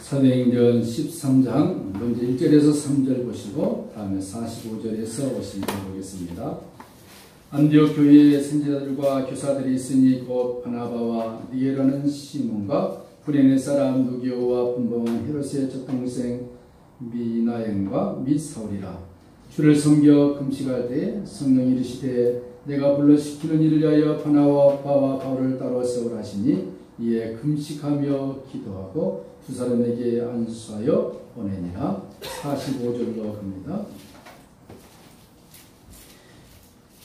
사도행전 13장 먼저 1절에서 3절 보시고 다음에 45절에서 50절 보겠습니다. 안디옥 교회에 선지자들과 교사들이 있으니 곧 바나바와 니게라는 시몬과 구레네 사람 누기오와 분봉한 헤롯의 젖동생 미나엔과 및 사울이라. 주를 섬겨 금식할 때 성령이 이르시되 내가 불러시키는 일을 위하여 바나바와 바울을 따로 세우라 하시니 이에 금식하며 기도하고 두 사람에게 안수하여 보내니라. 45절로 갑니다.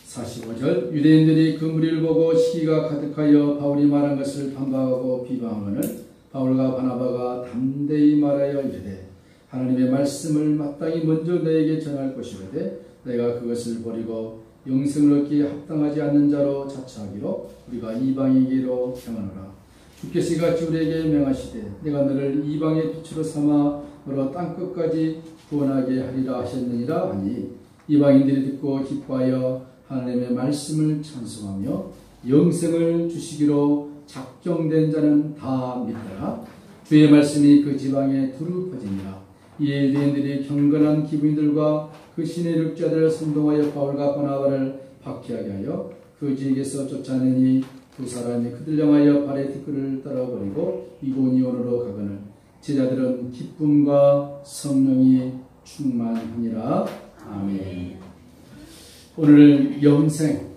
45절 유대인들이 그 무리를 보고 시기가 가득하여 바울이 말한 것을 반박하고 비방하거늘 바울과 바나바가 담대히 말하여 이르되 하나님의 말씀을 마땅히 먼저 너에게 전할 것이로되 내가 그것을 버리고 영생을 얻기에 합당하지 않는 자로 자처하기로 우리가 이방에게로 행하노라. 주께서 이같이 우리에게 명하시되 내가 너를 이방의 빛으로 삼아 너로 땅끝까지 구원하게 하리라 하셨느니라 하니 이방인들이 듣고 기뻐하여 하나님의 말씀을 찬송하며 영생을 주시기로 작정된 자는 다 믿더라. 주의 말씀이 그 지방에 두루 퍼지니라. 이에 유대인들이 경건한 기부인들과 그 신의 력자들을 선동하여 바울과 바나바를 박해하게 하여 그 지역에서 쫓아내니 두 사람이 그들 향하여 발의 티끌을 떨어버리고 이고니온으로 가거늘 제자들은 기쁨과 성령이 충만하니라. 아멘. 오늘 영생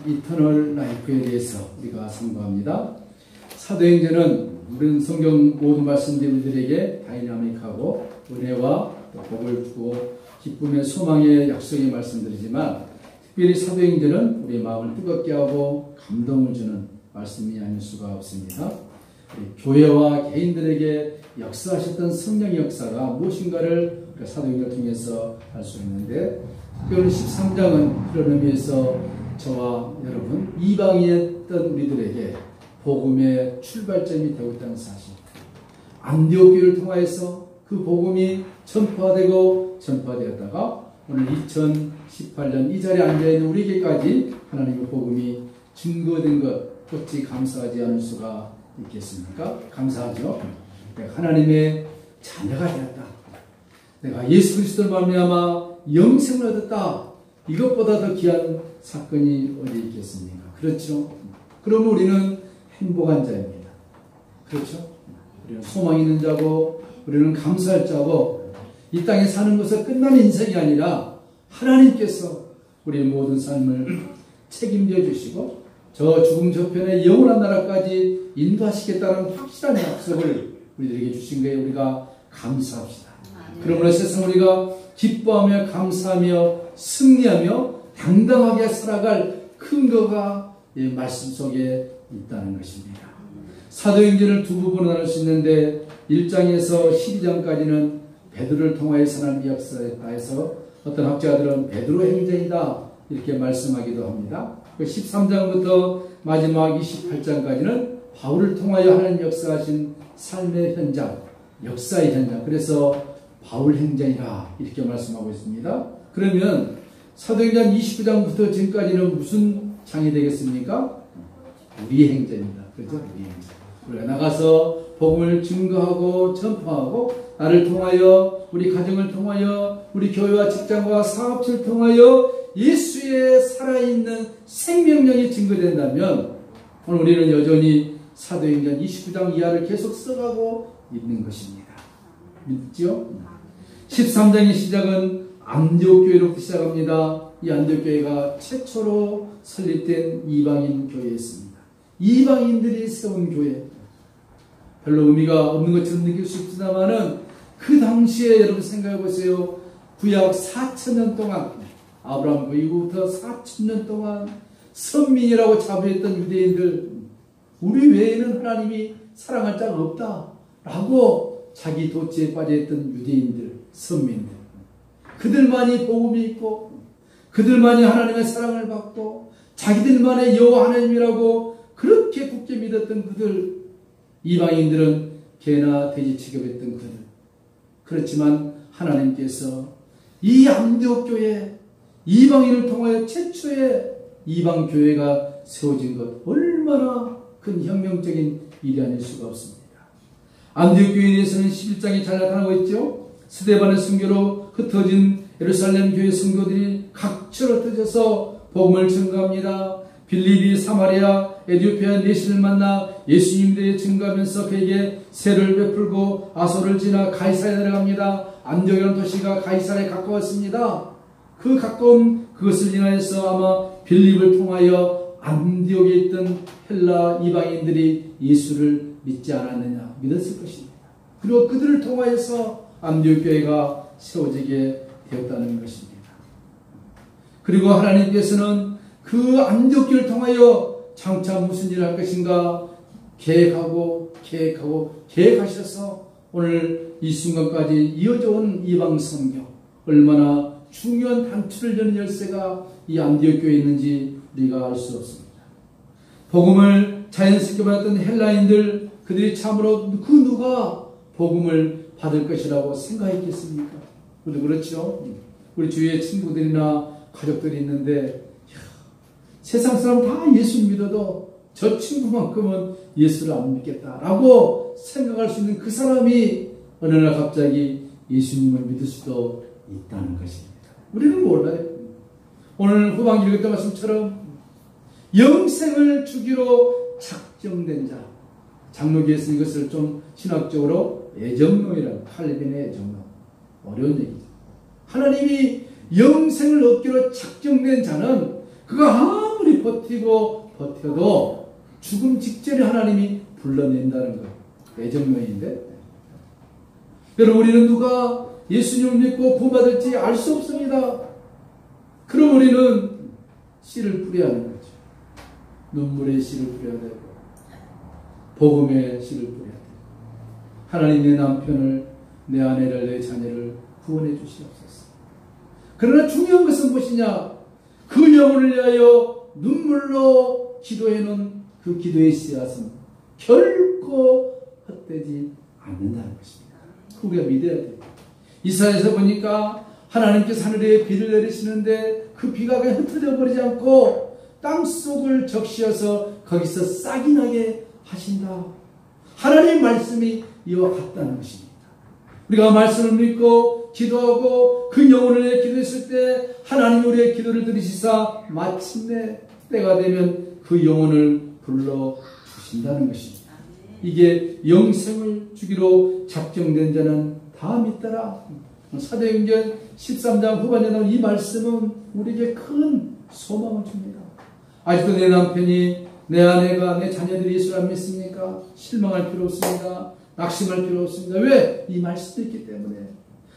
이터널 라이프에 대해서 우리가 상고합니다. 사도행전은 우리는 성경 모든 말씀들에게 다이나믹하고 은혜와 복을 주고 기쁨의 소망의 약속의 말씀들이지만 특별히 사도행전은 우리의 마음을 뜨겁게 하고 감동을 주는 말씀이 아닐 수가 없습니다. 교회와 개인들에게 역사하셨던 성령의 역사가 무엇인가를 사도행전을 통해서 알 수 있는데 특별히 13장은 그런 의미에서 저와 여러분 이방이었던 우리들에게 복음의 출발점이 되고 있다는 사실, 안디옥 교회를 통하여서 그 복음이 전파되었다가 오늘 2018년 이 자리에 앉아있는 우리에게까지 하나님의 복음이 증거된 것 어찌 감사하지 않을 수가 있겠습니까? 감사하죠. 내가 하나님의 자녀가 되었다. 내가 예수 그리스도를 말미암아 영생을 얻었다. 이것보다 더 귀한 사건이 어디 있겠습니까? 그렇죠? 그러면 우리는 행복한 자입니다. 그렇죠? 우리는 소망 있는 자고 우리는 감사할 자고 이 땅에 사는 것은 끝나는 인생이 아니라 하나님께서 우리의 모든 삶을 책임져 주시고 저 죽음 저편의 영원한 나라까지 인도하시겠다는 확실한 약속을 우리들에게 주신 거에 우리가 감사합시다. 그러므로 세상 우리가 기뻐하며 감사하며 승리하며 당당하게 살아갈 근거가 이 말씀 속에 있다는 것입니다. 사도행전을 두 부분으로 나눌 수 있는데 1장에서 12장까지는 베드로를 통하여서 하나님의 역사했다 해서 어떤 학자들은 베드로 행전이다 이렇게 말씀하기도 합니다. 13장부터 마지막 28장까지는 바울을 통하여 하나님 역사하신 삶의 현장, 역사의 현장, 그래서 바울 행전이라 이렇게 말씀하고 있습니다. 그러면 사도행전 29장부터 지금까지는 무슨 장이 되겠습니까? 우리의 행전입니다. 그렇죠? 우리의 행전. 우리가 나가서 복음을 증거하고 전파하고 나를 통하여 우리 가정을 통하여 우리 교회와 직장과 사업체를 통하여 예수의 살아있는 생명력이 증거된다면 오늘 우리는 여전히 사도행전 29장 이하를 계속 써가고 있는 것입니다. 믿죠? 13장의 시작은 안디옥 교회로부터 시작합니다. 이 안디옥 교회가 최초로 설립된 이방인 교회였습니다. 이방인들이 세운 교회. 별로 의미가 없는 것처럼 느낄 수 있습니다만은 그 당시에 여러분 생각해 보세요. 구약 4,000년 동안 아브라함 그 이후부터 4,000년 동안 선민이라고 자부했던 유대인들, 우리 외에는 하나님이 사랑할 자가 없다 라고 자기 도취에 빠져있던 유대인들, 선민들, 그들만이 복음이 있고 그들만이 하나님의 사랑을 받고 자기들만의 여호와 하나님이라고 그렇게 굳게 믿었던 그들, 이방인들은 개나 돼지 취급했던 그들. 그렇지만 하나님께서 이 안디옥 교회 이방인을 통하여 최초의 이방 교회가 세워진 것 얼마나 큰 혁명적인 일이 아닐 수가 없습니다. 안디옥 교회에 대해서는 11장에 잘 나타나고 있죠. 스데반의 순교로 흩어진 예루살렘 교회 성도들이 각처로 흩어져서 복음을 전가합니다. 빌립이 사마리아, 에티오피아 내신을 만나 예수님 대에 증거하면서 그에게 세를 베풀고 아소를 지나 가이사랴에 내려갑니다. 안디옥이라는 도시가 가이사랴에 가까웠습니다. 그 가까운 그것을 지나서 아마 빌립을 통하여 안디옥에 있던 헬라 이방인들이 예수를 믿지 않았느냐, 믿었을 것입니다. 그리고 그들을 통하여서 안디옥 교회가 세워지게 되었다는 것입니다. 그리고 하나님께서는 그 안디옥 교회를 통하여 장차 무슨 일을 할 것인가 계획하셔서 오늘 이 순간까지 이어져 온 이방 선교, 얼마나 중요한 단추를 여는 열쇠가 이 안디옥 교회에 있는지 우리가 알 수 없습니다. 복음을 자연스럽게 받았던 헬라인들, 그들이 참으로 그 누가 복음을 받을 것이라고 생각했겠습니까? 우리도 그렇죠. 우리 주위에 친구들이나 가족들이 있는데 세상 사람 다 예수 믿어도 저 친구만큼은 예수를 안 믿겠다라고 생각할 수 있는 그 사람이 어느 날 갑자기 예수님을 믿을 수도 있다는 것입니다. 우리는 몰라요. 오늘 후반기 읽었던 말씀처럼 영생을 주기로 작정된 자, 장로교에서 이것을 좀 신학적으로 애정론이라고, 칼빈의 애정론, 어려운 얘기죠. 하나님이 영생을 얻기로 작정된 자는 그가 아무리 버텨도 죽음 직전에 하나님이 불러낸다는 거예요. 애정론인데, 여러분, 우리는 누가 예수님을 믿고 구원받을지 알 수 없습니다. 그럼 우리는 씨를 뿌려야 하는 거죠. 눈물의 씨를 뿌려야 되고 복음의 씨를 뿌려야 되고, 하나님 내 남편을, 내 아내를, 내 자녀를 구원해 주시옵소서. 그러나 중요한 것은 무엇이냐? 그 영혼을 위하여 눈물로 기도해놓은 그 기도의 씨앗은 결코 헛되지 않는다는 것입니다. 우리가 믿어야 돼요. 이사야에서 보니까 하나님께서 하늘에 비를 내리시는데 그 비가 그냥 흩어져 버리지 않고 땅속을 적시어서 거기서 싹이 나게 하신다. 하나님의 말씀이 이와 같다는 것입니다. 우리가 말씀을 믿고 기도하고 그 영혼을 위해 기도했을 때 하나님이 우리의 기도를 들으시사 마침내 때가 되면 그 영혼을 불러주신다는 것입니다. 이게 영생을 주기로 작정된 자는 다 믿더라. 사도행전 13장 후반에 나온 이 말씀은 우리에게 큰 소망을 줍니다. 아직도 내 남편이, 내 아내가, 내 자녀들이 예수를 안 믿습니까? 실망할 필요 없습니다. 낙심할 필요 없습니다. 왜? 이 말씀이 있기 때문에.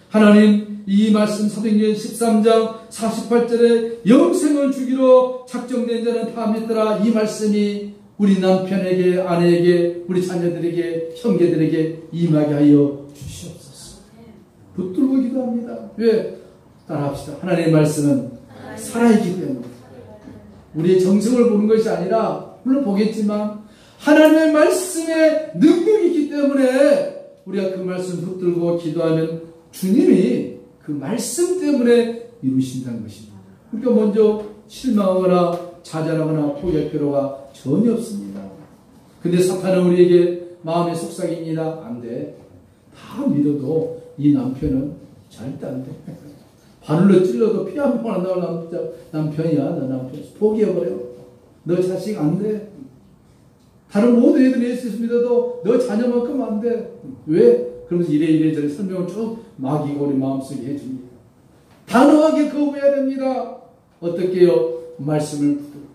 하나님 이 말씀 사도행전 13장 48절에 영생을 주기로 작정된 자는 다 믿더라. 이 말씀이 우리 남편에게, 아내에게, 우리 자녀들에게, 형제들에게 임하게 하여 주시옵소서. 붙들고 기도합니다. 왜? 따라합시다. 하나님의 말씀은 살아있기 때문에. 우리의 정성을 보는 것이 아니라, 물론 보겠지만 하나님의 말씀에 능력이 있기 때문에 우리가 그 말씀 붙들고 기도하면 주님이 그 말씀 때문에 이루신다는 것입니다. 그러니까 먼저 실망하거나 좌절하거나 포기할 필요가 전혀 없습니다. 근데 사탄은 우리에게 마음의 속삭입니다. 안 돼. 다 믿어도 이 남편은 절대 안 돼. 바늘로 찔러도 피 한 번 안 나올 남편이야. 너 남편 포기해버려. 너 자식 안 돼. 다른 모든 애들이 예수 믿어도 너 자녀만큼 안 돼. 왜? 그러면서 이래저래 설명을 쭉 마귀가 우리 마음속에 해줍니다. 단호하게 거부해야 됩니다. 어떻게 해요? 말씀을 붙들고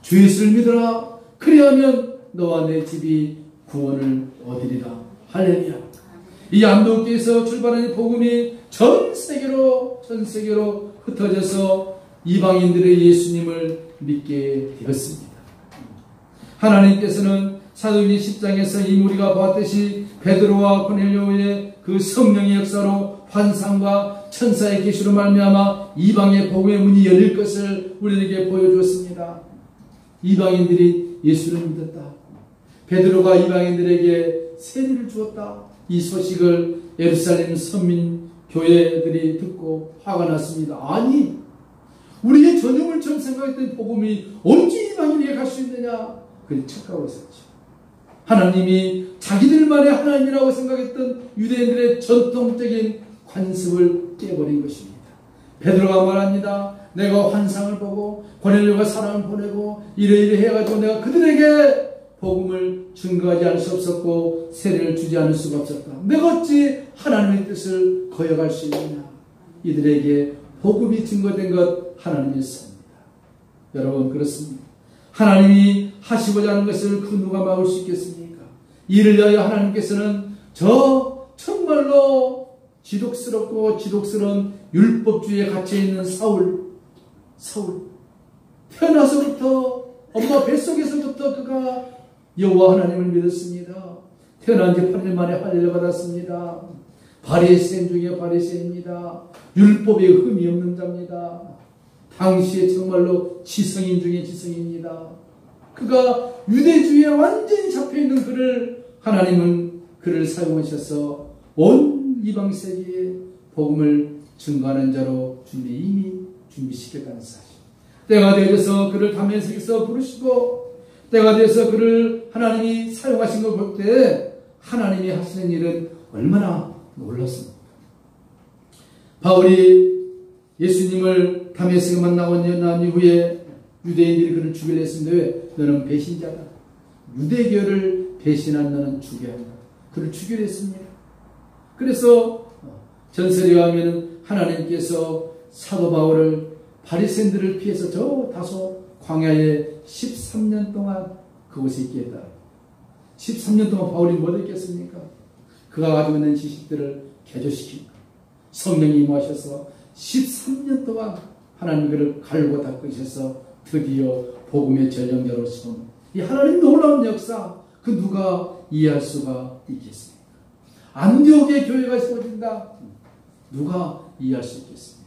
주 예수를 믿어라. 그리하면 너와 내 집이 구원을 얻으리라. 할렐루야. 이 안디옥에서 출발하는 복음이 전 세계로 흩어져서 이방인들의 예수님을 믿게 되었습니다. 하나님께서는 사도행전 10장에서 이미 우리가 보았듯이 베드로와 고넬료의 그 성령의 역사로 환상과 천사의 계시로 말미암아 이방의 복음의 문이 열릴 것을 우리에게 보여주었습니다. 이방인들이 예수를 믿었다. 베드로가 이방인들에게 세례를 주었다. 이 소식을 예루살렘 선민 교회들이 듣고 화가 났습니다. 아니, 우리의 전유물처럼 생각했던 복음이 언제 이방인에게 갈 수 있느냐? 그걸 착각하고 있었죠. 하나님이 자기들만의 하나님이라고 생각했던 유대인들의 전통적인 관습을 깨버린 것입니다. 베드로가 말합니다. 내가 환상을 보고 고넬료가 사람을 보내고 이래 해가지고 내가 그들에게 복음을 증거하지 않을 수 없었고 세례를 주지 않을 수가 없었다. 내가 어찌 하나님의 뜻을 거역할 수 있느냐. 이들에게 복음이 증거된 것 하나님이었습니다. 여러분 그렇습니다. 하나님이 하시고자 하는 것을 그 누가 막을 수 있겠습니까? 이를 위하여 하나님께서는 저 정말로 지독스럽고 지독스러운 율법주의에 갇혀있는 사울 태어나서부터 엄마 뱃속에서부터 그가 여호와 하나님을 믿었습니다. 태어난 지 8일 만에 할례를 받았습니다. 바리새인 중에 바리새인입니다. 율법에 흠이 없는 자입니다. 당시에 정말로 지성인 중에 지성입니다. 그가 유대주의에 완전히 잡혀있는 그를 하나님은 그를 사용하셔서 온 이방 세계에 복음을 증거하는 자로 이미 준비시켰다는 사실. 때가 되어서 그를 다메섹에서 부르시고 때가 되어서 그를 하나님이 사용하신 걸 볼 때 하나님이 하시는 일은 얼마나 놀랐습니까? 바울이 예수님을 다메섹에 만나고 난 이후에 유대인들이 그를 죽이려 했습니다. 왜? 너는 배신자다. 유대교를 배신한 너는 죽여야 한다. 그를 죽이려 했습니다. 그래서 전설에 의하면 하나님께서 사도 바울을 바리새인들을 피해서 저 다소 광야에 13년 동안 그곳에 있게 했다. 13년 동안 바울이 뭐 했겠습니까? 그가 가지고 있는 지식들을 개조시키고 성령이 임하셔서 13년 동안 하나님 그를 갈고 닦으셔서 드디어 복음의 전령자로 세운 이 하나님 놀라운 역사 그 누가 이해할 수가 있겠습니까? 안디옥의 교회가 세워진다. 누가 이해할 수 있겠습니까?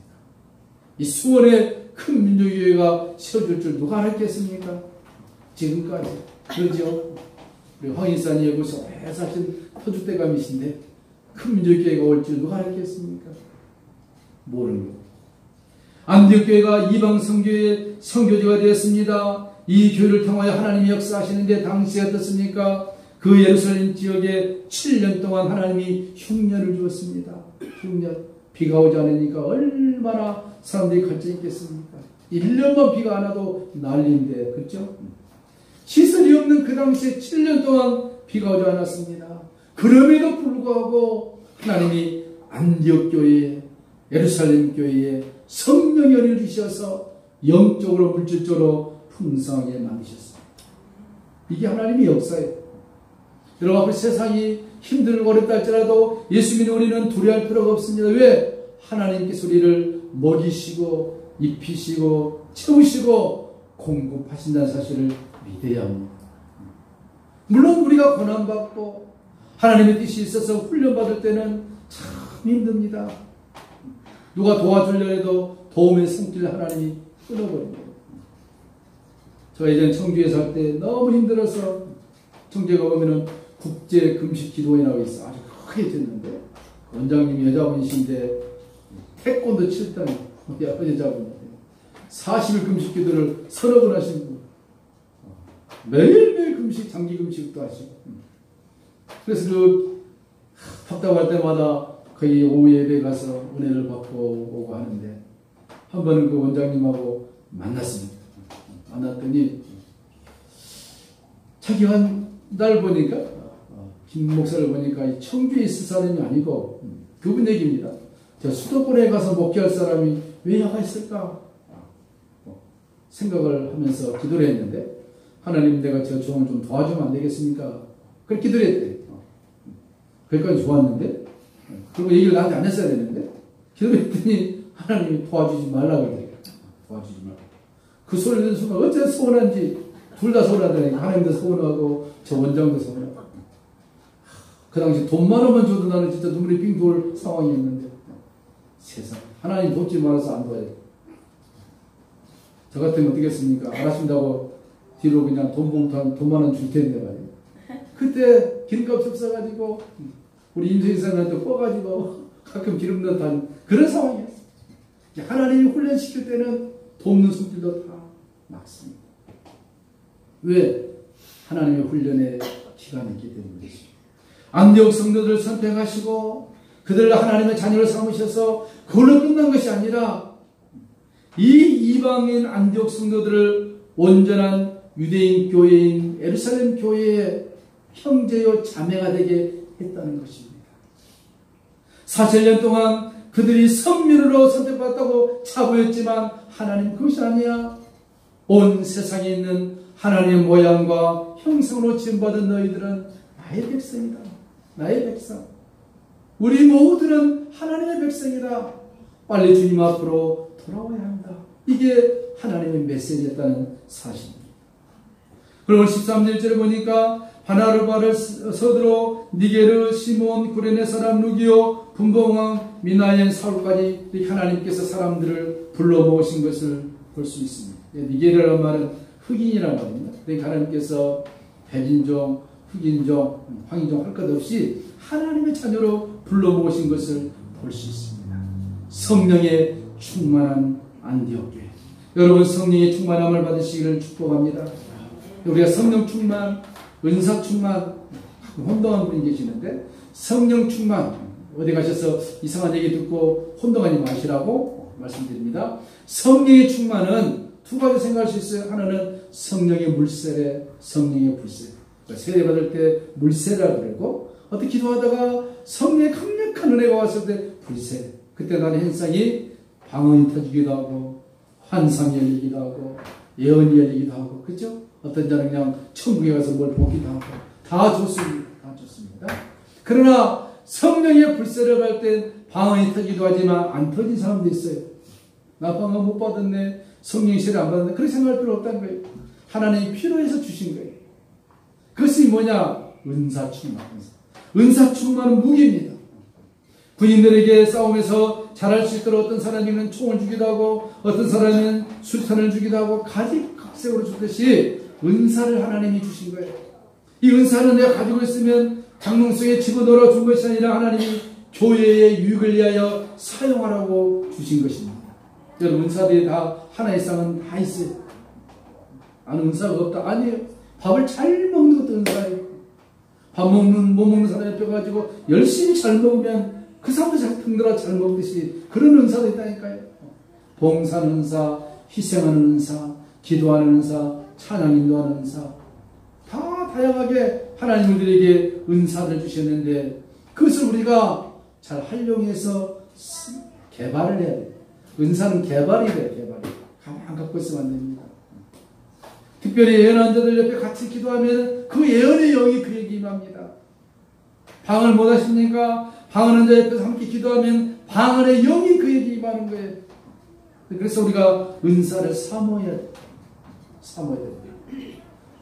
이 수원의 큰 민족교회가 세워질 줄 누가 알았겠습니까? 지금까지 그러죠. 우리 황인산이 여기서 오래 사신 터줏대감이신데 큰 민족교회가 올 줄 누가 알았겠습니까? 모르는 거예요. 안디옥교회가 이방 선교의 선교지가 되었습니다. 이 교회를 통하여 하나님이 역사하시는데 당시에 어떻습니까? 그 예루살렘 지역에 7년 동안 하나님이 흉년을 주었습니다. 흉년. 비가 오지 않으니까 얼마나 사람들이 갇혀 있겠습니까? 1년만 비가 안 와도 난리인데, 그렇죠? 시설이 없는 그 당시에 7년 동안 비가 오지 않았습니다. 그럼에도 불구하고 하나님이 안디옥 교회에 예루살렘 교회에 성령의 은혜를 주셔서 영적으로 물질적으로 풍성하게 만드셨습니다. 이게 하나님의 역사예요. 여러분 앞으로 세상이 힘들고 어렵다 할지라도 예수 믿는 우리는 두려워할 필요가 없습니다. 왜? 하나님께서 우리를 먹이시고 입히시고 채우시고 공급하신다는 사실을 믿어야 합니다. 물론 우리가 고난받고 하나님의 뜻이 있어서 훈련받을 때는 참 힘듭니다. 누가 도와주려 해도 도움의 손길을 하나님이 끊어버립니다. 저 예전 청주에 살 때 너무 힘들어서 청주에 가보면 국제 금식 기도회라고 있어. 아주 크게 됐는데 원장님이 여자분이신데 태권도 칠단 여자분인데 40일 금식 기도를 서너 번 하신 분. 매일매일 금식, 장기 금식도 하시고. 그래서 그 답답할 때마다 거의 오후 예배 가서 은혜를 받고 오고 하는데 한 번은 그 원장님하고 만났습니다. 만났더니 자기가 날 보니까 김 목사를 보니까 청주에 있을 사람이 아니고 그분 얘기입니다. 저 수도권에 가서 목회할 사람이 왜 여가 있을까 생각을 하면서 기도를 했는데 하나님 내가 저 종을 좀 도와주면 안 되겠습니까? 그렇게 기도를 했대. 거기까지 좋았는데 그리고 얘기를 나한테 안 했어야 되는데 기도를 했더니 하나님이 도와주지 말라고 그래요. 도와주지 말라고. 그 소리를 듣는 순간 어째 서운한지 둘 다 서운하다니까 하나님도 서운하고 저 원장도 서운하고 그 당시 돈만 원만 줘도 나는 진짜 눈물이 빙 돌 상황이었는데 세상 하나님 돕지 말아서 안 도와요. 저 같으면 어떻겠습니까? 알았습니다고 뒤로 그냥 돈만 원 줄 텐데 말이에요. 그때 기름값 없어가지고 우리 임수인사한테 꺼가지고 가끔 기름 넣다는 그런 상황이었어요. 하나님이 훈련시킬 때는 돕는 손길도 다 막습니다. 왜? 하나님의 훈련에 기가 막히게 되는 것이죠. 안디옥 성도들을 선택하시고 그들을 하나님의 자녀로 삼으셔서 그걸로 끝난 것이 아니라 이 이방인 안디옥 성도들을 온전한 유대인 교회인 예루살렘 교회의 형제요 자매가 되게 했다는 것입니다. 40년 동안 그들이 선민으로 선택받았다고 차보였지만 하나님 그것이 아니야. 온 세상에 있는 하나님의 모양과 형상으로 지음받은 너희들은 나의 백성이다. 나의 백성. 우리 모두는 하나님의 백성이다. 빨리 주님 앞으로 돌아와야 한다. 이게 하나님의 메시지였다는 사실입니다. 그리고 13절에 보니까 바나르바를 서두로 니게르, 시몬, 구레네 사람 루기오, 분봉왕, 미나엔, 사울까지 하나님께서 사람들을 불러 모으신 것을 볼 수 있습니다. 니게르라는 말은 흑인이라는 말입니다. 그러니까 하나님께서 백인종, 흑인종, 황인종 할 것 없이 하나님의 자녀로 불러 모으신 것을 볼 수 있습니다. 성령의 충만한 안디옥 교회. 여러분 성령의 충만함을 받으시기를 축복합니다. 우리가 성령 충만, 은사 충만, 혼동한 분이 계시는데 성령 충만, 어디 가셔서 이상한 얘기 듣고 혼동하지 마시라고 말씀드립니다. 성령의 충만은 두 가지 생각할 수 있어요. 하나는 성령의 물세례, 성령의 불세례. 그러니까 세례 받을 때 물세례라 그러고 어떻게 기도하다가 성령의 강력한 은혜가 왔을 때 불세례. 그때 나는 현상이 방언이 터지기도 하고 환상이 열리기도 하고 예언이 열리기도 하고 그렇죠? 어떤 자는 그냥 천국에 가서 뭘 보기도 하고 다 좋습니다. 다 좋습니다. 그러나 성령의 불세례를 할 때 방언이 터지기도 하지만 안 터진 사람도 있어요. 나 방언 못 받았네. 성령 세례 안 받았네. 그렇게 생각할 필요 없다는 거예요. 하나님이 필요해서 주신 거예요. 그것이 뭐냐? 은사 충만. 은사 충만은 무기입니다. 군인들에게 싸움에서 잘할 수 있도록 어떤 사람에게는 총을 주기도 하고 어떤 사람은 술탄을 주기도 하고 가지각색으로 주듯이 은사를 하나님이 주신 거예요. 이 은사는 내가 가지고 있으면 장롱속에 집어넣어 준 것이 아니라 하나님이 교회의 유익을 위하여 사용하라고 주신 것입니다. 여러분 은사들이 다 하나의 쌍은 다 있어요. 나는 은사가 없다. 아니에요. 밥을 잘 먹는 것도 은사예요. 밥 못 먹는 사람이 뼈가지고 열심히 잘 먹으면 그 사람도 잘 등들어 잘 먹듯이 그런 은사도 있다니까요. 봉사하는 은사, 희생하는 은사, 기도하는 은사, 찬양 인도하는 은사 다 다양하게 하나님 우리에게 은사를 주셨는데 그것을 우리가 잘 활용해서 개발을 해야 돼요. 은사는 개발이 돼요. 개발이. 가만 갖고 있으면 안 됩니다. 특별히 예언한 자들 옆에 같이 기도하면 그 예언의 영이 그에게 임합니다. 방언을 못 하십니까? 방언한 자 옆에서 함께 기도하면 방언의 영이 그에게 임하는 거예요. 그래서 우리가 은사를 사모해야 돼요. 사모해야 돼요.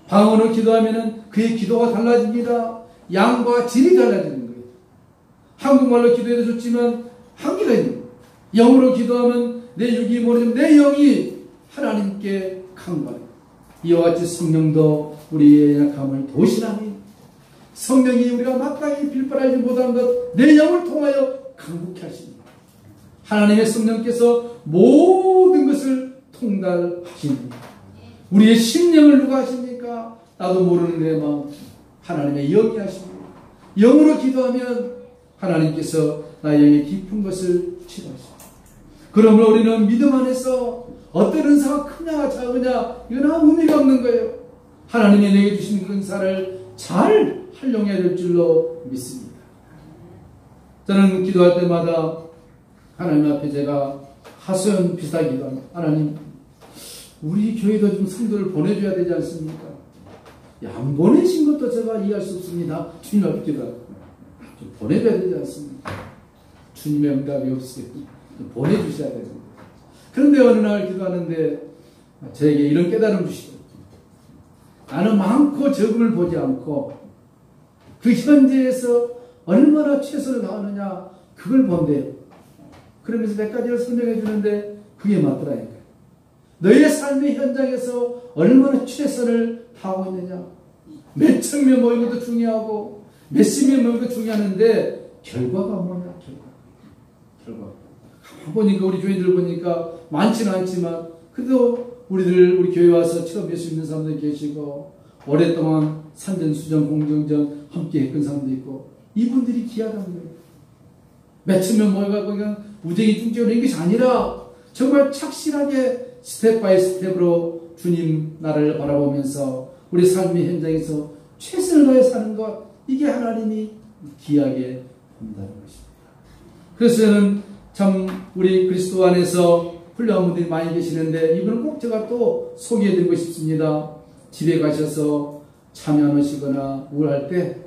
방언으로 기도하면 그의 기도가 달라집니다. 양과 질이 달라지는 거예요. 한국말로 기도해도 좋지만 한계가 있는 거예요. 영으로 기도하면 내 육이 모르지만 내 영이 하나님께 강구하는 이와 같이 성령도 우리의 약함을 도시나니 성령이 우리가 마땅히 빌바라지 못한 것 내 영을 통하여 강국케 하십니다. 하나님의 성령께서 모든 것을 통달하십니다. 우리의 심령을 누가 하십니까? 나도 모르는 내 마음 하나님의 영이 하십니다. 영으로 기도하면 하나님께서 나의 영의 깊은 것을 치료하십니다. 그러므로 우리는 믿음 안에서 어떤 은사가 크냐 작으냐 이건 아무 의미가 없는 거예요. 하나님이 내게 주신 그 은사를 잘 활용해야 될 줄로 믿습니다. 저는 기도할 때마다 하나님 앞에 제가 하소연 비슷하게 기도합니다. 하나님 우리 교회도 좀 성도를 보내줘야 되지 않습니까? 안 보내신 것도 제가 이해할 수 없습니다. 주님 앞에 기도하고 좀 보내줘야 되지 않습니까? 주님의 응답이 없어요. 보내주셔야 됩니다. 그런데 어느 날 기도하는데 저에게 이런 깨달음 주시더라고요. 나는 많고 적음을 보지 않고 그 현재에서 얼마나 최선을 다하느냐 그걸 본대요. 그러면서 몇 가지를 설명해 주는데 그게 맞더라니까요. 너의 삶의 현장에서 얼마나 최선을 다하고 있느냐. 몇 청명 모인 것도 중요하고 몇십 명 모인 것도 중요하는데 결과가 뭐냐. 결과. 보니까 우리 교회들 보니까 많지는 않지만 그래도 우리 교회 와서 처음 예수 믿는 사람들 계시고 오랫동안 산전수전 공정전 함께 했던 사람도 있고 이분들이 귀하다는 거예요. 몇천명 모여가지고 그냥 우정이 뚱뚱한 것이 아니라 정말 착실하게 스텝 바이 스텝으로 주님 나라를 바라보면서 우리 삶의 현장에서 최선을 다해 사는 것, 이게 하나님이 귀하게 본다는 것입니다. 그래서 저는 참 우리 그리스도 안에서 훌륭한 분들이 많이 계시는데 이분은 꼭 제가 또 소개해드리고 싶습니다. 집에 가셔서 잠이 안 오시거나 우울할 때,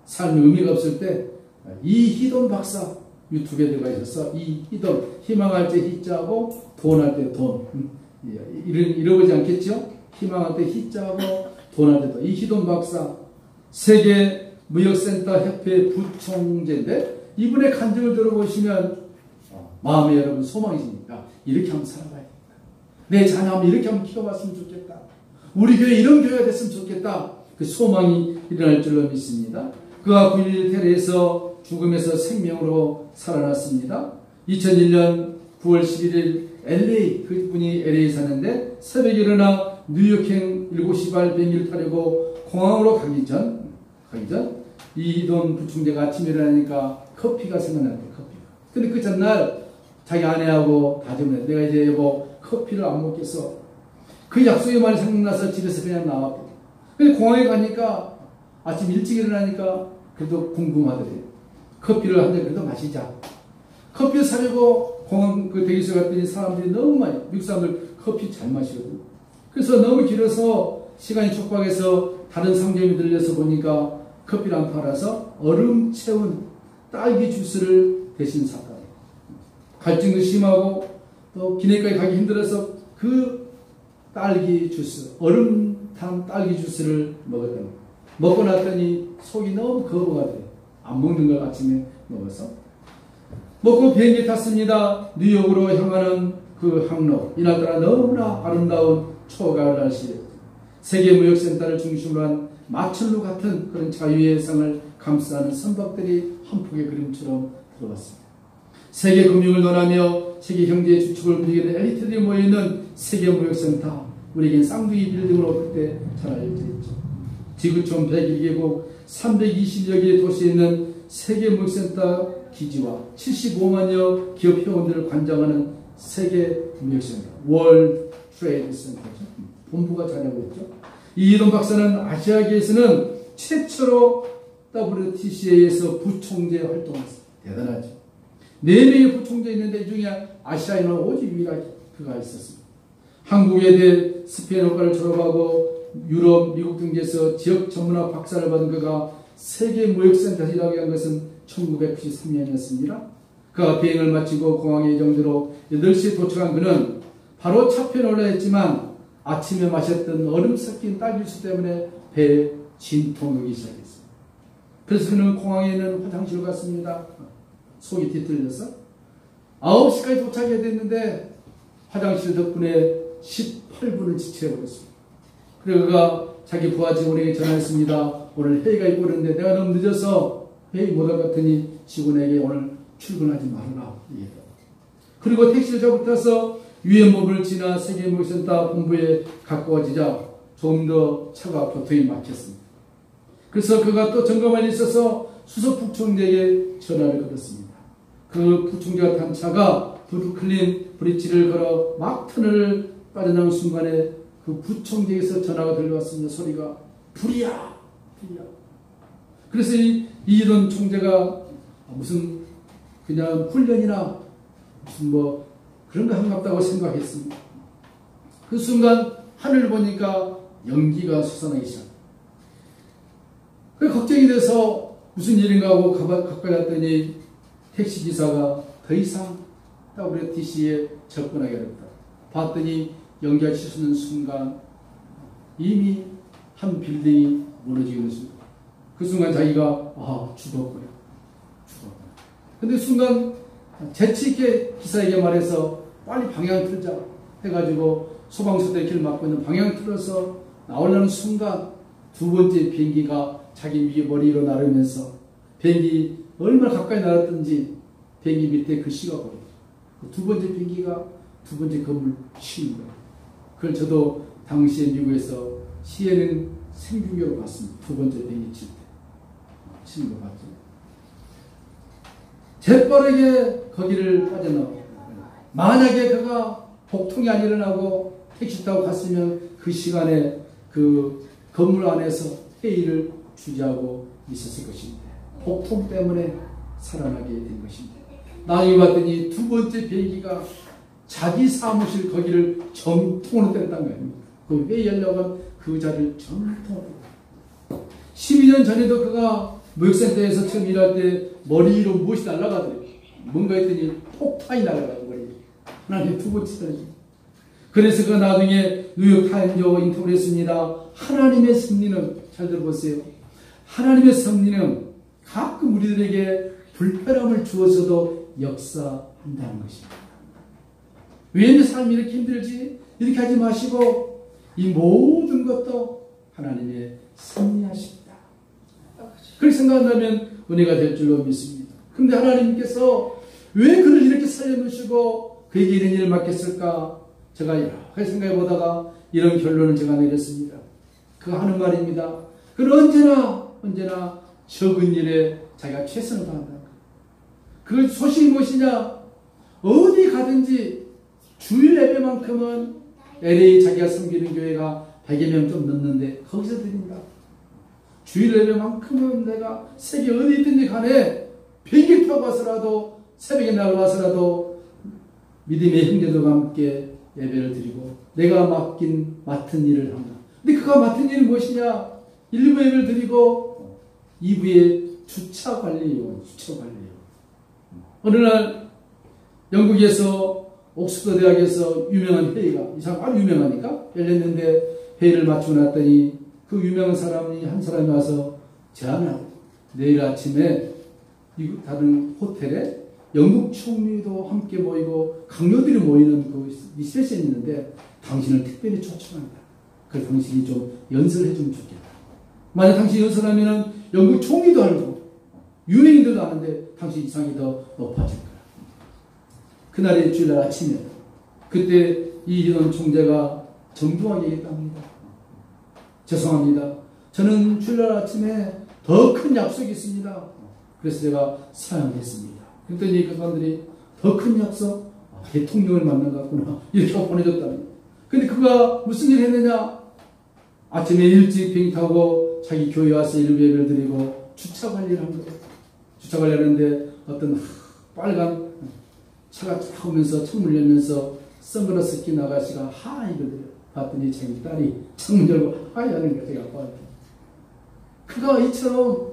삶의 의미가 없을 때 이희돈 박사 유튜브에 들어가 있어서 이희돈, 희망할 때 희자하고 돈할 때 돈, 잃어버리지 않겠죠? 희망할 때 희자하고 돈할 때 돈. 이희돈 박사 세계 무역센터 협회 부총재인데 이분의 간증을 들어보시면 마음에 여러분 소망이십니까? 이렇게 한번 살아봐야 겠다. 내 자녀하면 이렇게 한번 키워봤으면 좋겠다. 우리 교회 이런 교회가 됐으면 좋겠다. 그 소망이 일어날 줄로 믿습니다. 그가 9.11 테러에서 죽음에서 생명으로 살아났습니다. 2001년 9월 11일 LA, 그분이 LA에 사는데 새벽에 일어나 뉴욕행 7시 발 비행기를 타려고 공항으로 가기 전 이희돈 부총재가 아침에 일어나니까 커피가 생각났대. 커피가. 근데 그 전날 자기 아내하고 다짐을 해. 내가 이제 여보 커피를 안 먹겠어. 그 약속이 많이 생각나서 집에서 그냥 나왔대. 근데 공항에 가니까 아침 일찍 일어나니까 그래도 궁금하더래요. 커피를 한 잔 그래도 마시자. 커피를 사려고 공항 그 대기소에 갔더니 사람들이 너무 많이, 미국 사람들 커피 잘 마시거든요. 그래서 너무 길어서 시간이 촉박해서 다른 상점에 들려서 보니까 커피를 안 팔아서 얼음 채운 딸기 주스를 대신 샀다. 갈증도 심하고 또 기내까지 가기 힘들어서 그 딸기 주스, 얼음 탄 딸기 주스를 먹었다. 먹고 났더니 속이 너무 거부가 돼요. 안 먹는 걸 아침에 먹어서. 먹고 비행기 탔습니다. 뉴욕으로 향하는 그 항로. 이날따라 너무나 아름다운 초가을 날씨였죠. 세계무역센터를 중심으로 한 마철로 같은 그런 자유의 상을 감싸는 선박들이 한 폭의 그림처럼 들어왔습니다. 세계 금융을 논하며 세계 경제의 주축을 움직이는 엘리트들이 모여있는 세계무역센터, 우리에겐 쌍둥이 빌딩으로 그때 잘 알려져 있죠. 지구촌 101개국 320여 개의 도시에 있는 세계무역센터 기지와 75만여 기업 회원들을 관장하는 세계무역센터, 월드 트레이드 센터죠. 본부가 자리하고 있죠. 이희돈 박사는 아시아계에서는 최초로 WTCA에서 부총재 활동했어요. 대단하죠. 4명의 부총재 있는데 이 중에 아시아인은 오직 유일하게 그가 있었습니다. 한국에 대해 스페인어과를 졸업하고 유럽, 미국 등지에서 지역 전문학 박사를 받은 그가 세계무역센터에서 일하게 한 것은 1993년이었습니다. 그가 비행을 마치고 공항에 예정대로 8시에 도착한 그는 바로 차편에 올라했지만 아침에 마셨던 얼음 섞인 딸기주스 때문에 배에 진통이 오기 시작했어요. 그래서 그는 공항에 있는 화장실을 갔습니다. 속이 뒤틀려서 9시까지 도착해야 됐는데 화장실 덕분에 18분을 지체해버렸습니다. 그리고 그가 자기 부하 직원에게 전화했습니다. 오늘 회의가 있고 그러는데 내가 너무 늦어서 회의 못할 것 같으니 직원에게 오늘 출근하지 말아라. 그리고 택시를 잡고 타서 유엔법을 지나 세계무역센터 본부에 가까워지자 좀 더 차가 도통이 막혔습니다. 그래서 그가 또 점검할 일이 있어서 수석 부총재에게 전화를 걸었습니다. 그 부총재가 탄 차가 브루클린 브릿지를 걸어 막 터널을 빠져나온 순간에 그 부총재에서 전화가 들려왔습니다. 소리가 불이야, 불이야. 그래서 이희돈 총재가 무슨 그냥 훈련이나 무슨 뭐 그런 거 한갑다고 생각했습니다. 그 순간 하늘을 보니까 연기가 솟아나기 시작합니다. 그 걱정이 돼서 무슨 일인가 하고 가까이 갔더니 택시기사가 더 이상 WTC에 접근하게 됐다. 봤더니 연기가 치솟는 순간 이미 한 빌딩이 무너지고 있습니다. 그 순간 자기가 죽었구나. 근데 순간 재치있게 기사에게 말해서 빨리 방향을 틀자 해가지고 소방서들의 길을 막고 있는 방향을 틀어서 나오려는 순간 두 번째 비행기가 자기 위에 머리 위로 나르면서 비행기 얼마나 가까이 날았던지 비행기 밑에 글씨가 보여요. 두 번째 비행기가 두 번째 건물 치는 거예요. 그걸 저도 당시에 미국에서 시에는 생중계로 갔습니다. 두 번째 비행기 칠 때. 치는 거 봤죠. 재빠르게 거기를 빠져나오고, 만약에 그가 복통이 안 일어나고 택시 타고 갔으면 그 시간에 그 건물 안에서 회의를 주재하고 있었을 것인데, 복통 때문에 살아나게 된 것입니다. 나중에 봤더니 두 번째 비행기가 자기 사무실 거기를 정통으로 뗐단 거예요. 그 회의하려고 한 그 자리를 정통으로. 12년 전에도 그가 무역센터에서 처음 일할 때 머리 위로 무엇이 날아가더래요. 뭔가 했더니 폭탄이 날아가고 머리. 하나님 두 번째 떨어지고. 그래서 그 나중에 뉴욕타임즈가 인터뷰를 했습니다. 하나님의 섭리는, 잘 들어보세요. 하나님의 섭리는 가끔 우리들에게 불편함을 주어서도 역사한다는 것입니다. 왜 내 삶이 이렇게 힘들지? 이렇게 하지 마시고 이 모든 것도 하나님의 섭리하십니다. 그렇게 생각한다면 은혜가 될 줄로 믿습니다. 그런데 하나님께서 왜 그를 이렇게 살려놓으시고 그에게 이런 일을 맡겼을까? 제가 여러 가지 생각해 보다가 이런 결론을 제가 내렸습니다. 그가 하는 말입니다. 그는 언제나 적은 일에 자기가 최선을 다한다. 그 소식이 무엇이냐? 어디 가든지 주일 예배만큼은 LA 자기가 섬기는 교회가 100여 명 좀 넘는데 거기서 드린다. 주일 예배만큼은 내가 세계 어디 있든지 간에 비행기 타고 와서라도 새벽에 나가서라도 믿음의 형제들과 함께 예배를 드리고 내가 맡은 일을 한다. 근데 그가 맡은 일이 무엇이냐? 1부 예배를 드리고 2부에 주차 관리요. 어느 날 영국에서 옥스퍼드 대학에서 유명한 회의가, 이 사람 아주 유명하니까 열렸는데 회의를 마치고 났더니 그 유명한 사람이 한 사람이 와서 제안하고 내일 아침에 다른 호텔에 영국 총리도 함께 모이고 강요들이 모이는 그 세션이 있는데 당신을 특별히 초청한다. 그래서 당신이 좀 연설을 해주면 좋겠다. 만약 당신이 연설하면 영국 총리도 알고 유명인들도 아는데 당신 이상이 더 높아질 거야. 그날의 주일날 아침에 그때 이희돈 총재가 정중하게 얘기했답니다. 죄송합니다. 저는 주일날 아침에 더 큰 약속이 있습니다. 그래서 제가 사양했습니다. 그랬더니 그 사람들이 더 큰 약속? 대통령을 만난 것 같구나. 이렇게 보내줬답니다. 근데 그가 무슨 일을 했느냐? 아침에 일찍 비행기 타고 자기 교회 와서 일부 예배를 드리고 주차 관리를 한 거예요. 주차 관리하는데 어떤 빨간 차가 쫙 오면서 창문 열면서 선글라스 낀 아가씨가 하이 그러더래요. 봤더니 자기 딸이 창문 열고 하이 하는 게 되게 아파요. 그가 이처럼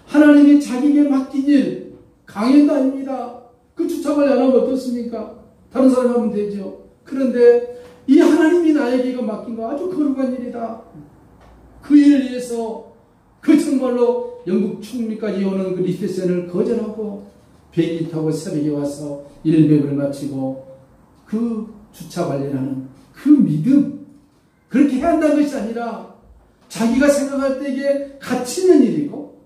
하나님이 자기에게 맡긴 일, 강연도 아닙니다. 그 주차 관리 안 하면 어떻습니까? 다른 사람 하면 되죠. 그런데 이 하나님이 나에게 이거 맡긴 거 아주 거룩한 일이다. 그 일을 위해서 그 정말로 영국 총리까지 오는 그 리셉션을 거절하고 비행기 타고 새벽에 와서 일백을 마치고 그 주차 관리하는 그 믿음, 그렇게 해야 한다는 것이 아니라 자기가 생각할 때 이게 가치 있는 일이고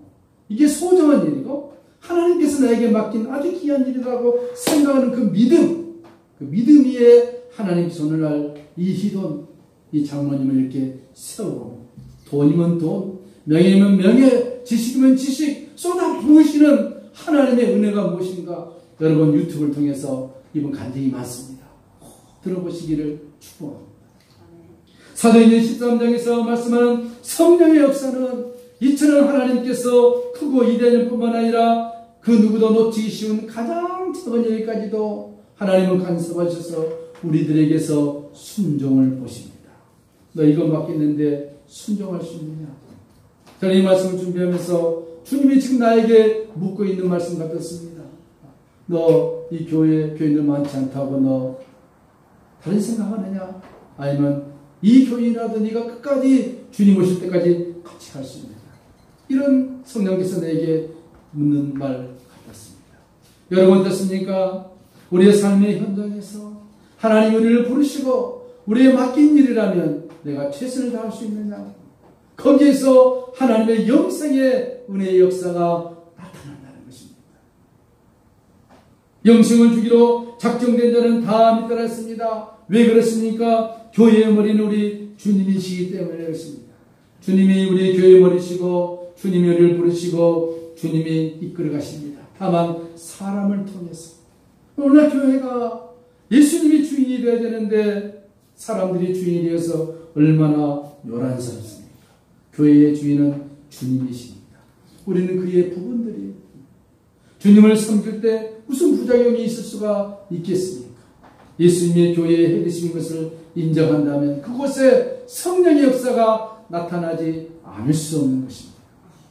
이게 소중한 일이고 하나님께서 나에게 맡긴 아주 귀한 일이라고 생각하는 그 믿음, 그 믿음 위에 하나님께서 오늘날 이희돈 이 장로님을 이렇게 세우고 돈이면 돈, 명예면 명예, 지식이면 지식 쏟아 부으시는 하나님의 은혜가 무엇인가? 여러분 유튜브를 통해서 이분 간증이 많습니다. 들어보시기를 축복합니다. 사도행전 13장에서 말씀하는 성령의 역사는 이처럼 하나님께서 크고 위대한 일뿐만 아니라 그 누구도 놓치기 쉬운 가장 작은 일까지도 하나님은 간섭하셔서 우리들에게서 순종을 보십니다. 너 이거 맡겼는데 순종할 수 있느냐? 저는 이 말씀을 준비하면서 주님이 지금 나에게 묻고 있는 말씀 같았습니다. 너 이 교인들 많지 않다고 너 다른 생각하느냐? 아니면 이 교인이라도 네가 끝까지 주님 오실 때까지 같이 갈 수 있느냐? 이런 성령께서 내게 묻는 말 같았습니다. 여러분 어떻습니까? 우리의 삶의 현장에서 하나님 우리를 부르시고 우리의 맡긴 일이라면 내가 최선을 다할 수 있느냐? 거기에서 하나님의 영생의 은혜의 역사가 나타난다는 것입니다. 영생을 주기로 작정된 자는 다 믿더라 했습니다. 왜 그렇습니까? 교회의 머리는 우리 주님이시기 때문에 그렇습니다. 주님이 우리 교회 머리시고 주님이 우리를 부르시고 주님이 이끌어 가십니다. 다만 사람을 통해서. 오늘날 교회가 예수님이 주인이 되어야 되는데 사람들이 주인이 되어서 얼마나 요란스럽습니까? 교회의 주인은 주님이십니다. 우리는 그의 부분들이에요. 주님을 섬길 때 무슨 부작용이 있을 수가 있겠습니까? 예수님의 교회에 해리신 것을 인정한다면 그곳에 성령의 역사가 나타나지 않을 수 없는 것입니다.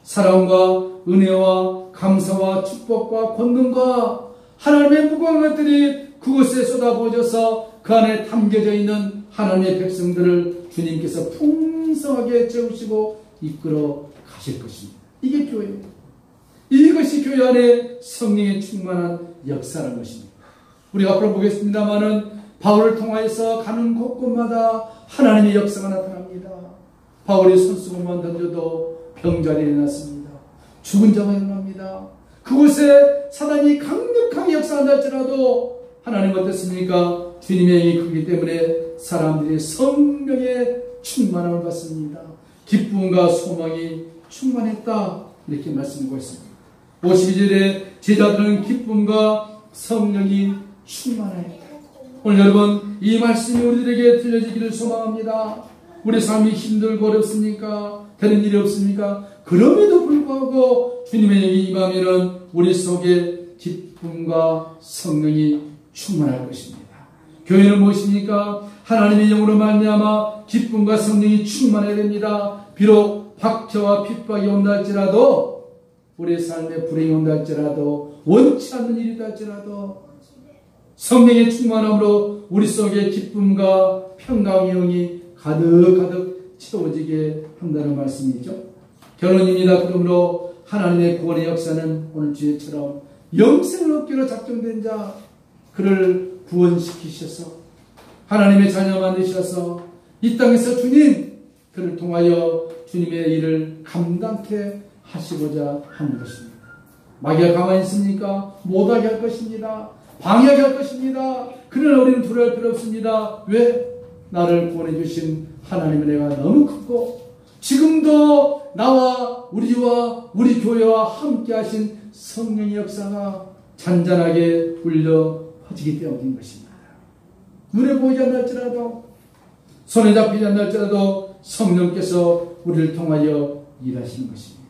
사랑과 은혜와 감사와 축복과 권능과 하나님의 무거운 것들이 그곳에 쏟아부어져서 그 안에 담겨져 있는 하나님의 백성들을 주님께서 풍성하게 채우시고 이끌어 가실 것입니다. 이게 교회예요. 이것이 교회 안에 성령의 충만한 역사라는 것입니다. 우리가 앞으로 보겠습니다마는 바울을 통하여서 가는 곳곳마다 하나님의 역사가 나타납니다. 바울이 손수건만 던져도 병자리에 일어났습니다. 죽은 자가 일어납니다. 그곳에 사단이 강력하게 역사한다 할지라도 하나님 어떻습니까? 주님의 영이 크기 때문에 사람들이 성령의 충만함을 받습니다. 기쁨과 소망이 충만했다 이렇게 말씀하고 있습니다. 52절에 제자들은 기쁨과 성령이 충만하였다. 오늘 여러분 이 말씀이 우리들에게 들려지기를 소망합니다. 우리 삶이 힘들고 어렵습니까? 되는 일이 없습니까? 그럼에도 불구하고 주님의 영이 임하면은 우리 속에 기쁨과 성령이 충만할 것입니다. 교회는 무엇입니까? 하나님의 영으로 말미암아 기쁨과 성령이 충만해야 됩니다. 비록 박해와 핍박이 온다 할지라도 우리의 삶에 불행이 온다 할지라도 원치 않는 일이다 할지라도 성령의 충만함으로 우리 속에 기쁨과 평강의 영이 가득가득 채워지게 한다는 말씀이죠. 결론입니다. 그러므로 하나님의 구원의 역사는 오늘 주제처럼 영생을 얻기로 작정된 자 그를 구원시키셔서 하나님의 자녀 만드셔서 이 땅에서 주님 그를 통하여 주님의 일을 감당케 하시고자 하는 것입니다. 마귀가 가만히 있습니까? 못하게 할 것입니다. 방해하게 할 것입니다. 그러나 우리는 두려워할 필요 없습니다. 왜? 나를 구원해 주신 하나님의 은혜가 너무 크고 지금도 나와 우리 교회와 함께 하신 성령의 역사가 잔잔하게 울려 퍼지기 때문인 것입니다. 눈에 보이지 않나 할지라도 손에 잡히지 않나 할지라도 성령께서 우리를 통하여 일하시는 것입니다.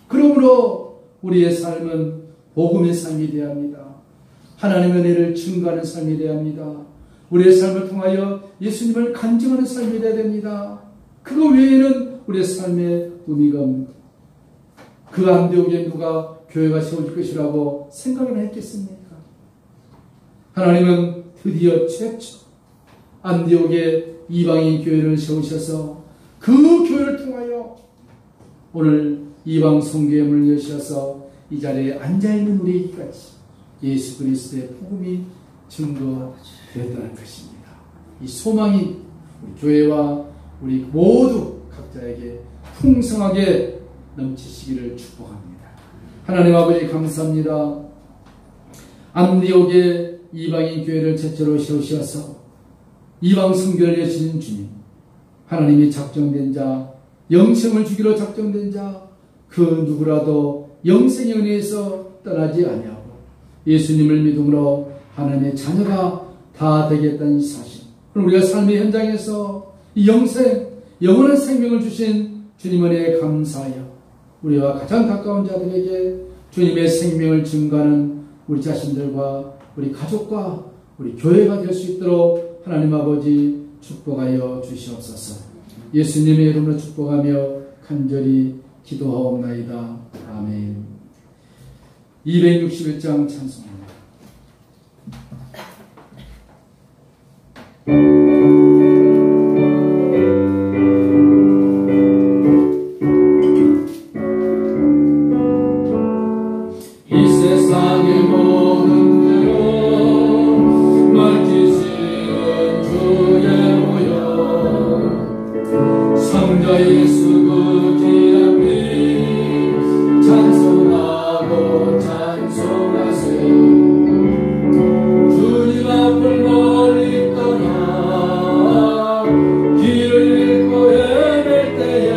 그러므로 우리의 삶은 복음의 삶이 되어야 합니다. 하나님의 은혜를 증거하는 삶이 되어야 합니다. 우리의 삶을 통하여 예수님을 간증하는 삶이 되어야 됩니다. 그거 외에는 우리의 삶의 의미가 없습니다. 그 안디옥에 누가 교회가 세워질 것이라고 생각을 했겠습니까? 하나님은 드디어 최초 안디옥에 이방인 교회를 세우셔서 그 교회를 통하여 오늘 이방 성교회를 여셔서 이 자리에 앉아있는 우리에게까지 예수 그리스도의 복음이 증거되었다는 것입니다. 이 소망이 우리 교회와 우리 모두 각자에게 풍성하게 넘치시기를 축복합니다. 하나님 아버지 감사합니다. 안디옥에 이방인 교회를 최초로 세우셔서 이방 성교를 여시는 주님, 하나님이 작정된 자, 영생을 주기로 작정된 자, 그 누구라도 영생의 은혜에서 떠나지 아니하고 예수님을 믿음으로 하나님의 자녀가 다 되겠다는 이 사실. 그럼 우리가 삶의 현장에서 이 영생, 영원한 생명을 주신 주님 은혜에 감사하여 우리와 가장 가까운 자들에게 주님의 생명을 증거하는 우리 자신들과 우리 가족과 우리 교회가 될 수 있도록 하나님 아버지 축복하여 주시옵소서. 예수님의 이름으로 축복하며 간절히 기도하옵나이다. 아멘. 261장 찬송합니다. 이 세상의 모든 대로 멀티시는 주의 모여 성자 예수 그 귀한 피 찬송하고 찬송하세. 주님 앞을 멀리 떠나 길을 잃고 헤맬 때에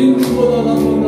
힘보다 더